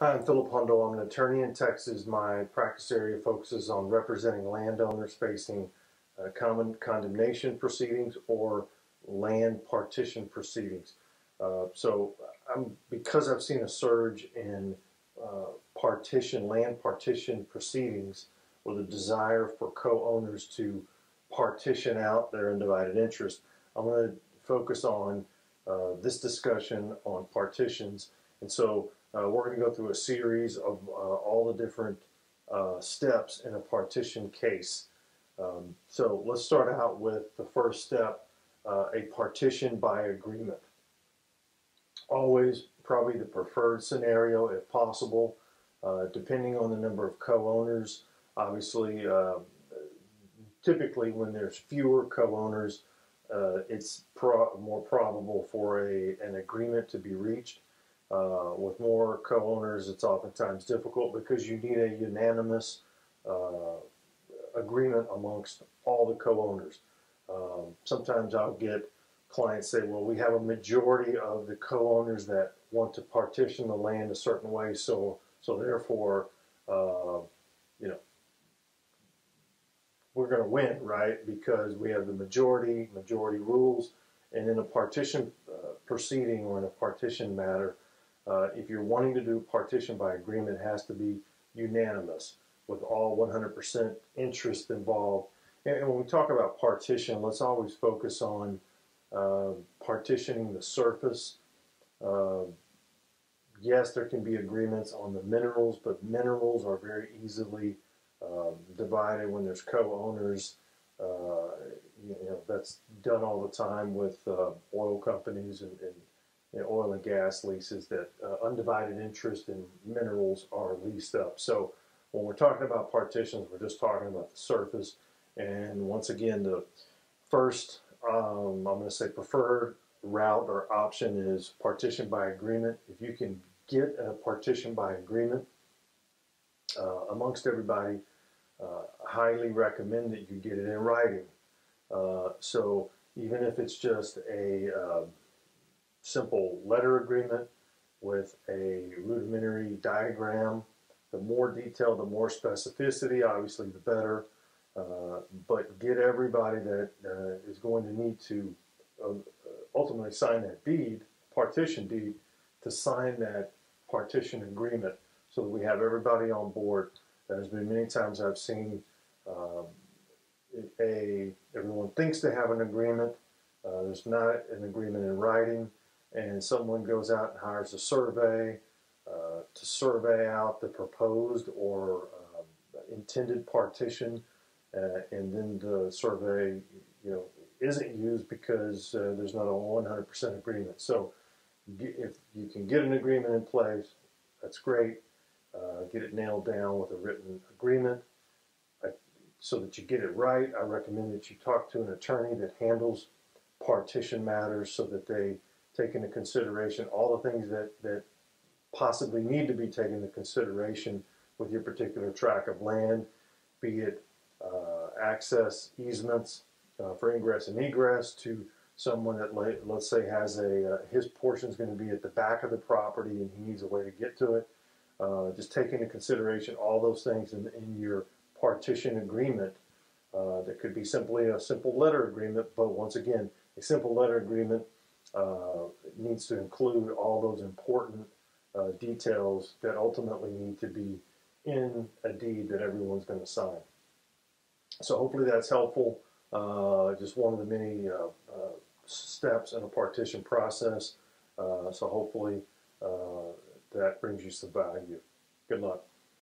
Hi, I'm Philip Hundl. I'm an attorney in Texas. My practice area focuses on representing landowners facing common condemnation proceedings or land partition proceedings. Because I've seen a surge in land partition proceedings with a desire for co-owners to partition out their undivided interest, I'm going to focus on this discussion on partitions. And so we're going to go through a series of all the different steps in a partition case. So let's start out with the first step, a partition by agreement. Always probably the preferred scenario if possible, depending on the number of co-owners. Obviously, typically when there's fewer co-owners, it's more probable for an agreement to be reached. With more co-owners, it's oftentimes difficult because you need a unanimous agreement amongst all the co-owners. Sometimes I'll get clients say, well, we have a majority of the co-owners that want to partition the land a certain way, so therefore, we're going to win, right? Because we have the majority rules, and in a partition proceeding or in a partition matter, if you're wanting to do partition by agreement, it has to be unanimous with all 100% interest involved. And when we talk about partition, let's always focus on partitioning the surface. Yes, there can be agreements on the minerals, but minerals are very easily divided when there's co-owners. That's done all the time with oil companies and oil and gas leases, that undivided interest in minerals are leased up. So when we're talking about partitions, we're just talking about the surface. And once again, the first, I'm going to say preferred route or option is partition by agreement. If you can get a partition by agreement amongst everybody, highly recommend that you get it in writing. So even if it's just a simple letter agreement with a rudimentary diagram, the more detail, the more specificity, obviously the better. But get everybody that is going to need to ultimately sign that deed, partition deed, to sign that partition agreement so that we have everybody on board. There's been many times I've seen everyone thinks they have an agreement. There's not an agreement in writing, and someone goes out and hires a survey to survey out the proposed or intended partition, and then the survey, isn't used because there's not a 100% agreement. So if you can get an agreement in place, that's great. Get it nailed down with a written agreement so that you get it right. I recommend that you talk to an attorney that handles partition matters so that they take into consideration all the things that possibly need to be taken into consideration with your particular tract of land, be it access easements for ingress and egress to someone that, let's say, has his portion is going to be at the back of the property and he needs a way to get to it. Just take into consideration all those things in your partition agreement. That could be simply a simple letter agreement, but once again, a simple letter agreement needs to include all those important details that ultimately need to be in a deed that everyone's going to sign. So hopefully that's helpful. Just one of the many steps in a partition process. So hopefully that brings you some value. Good luck.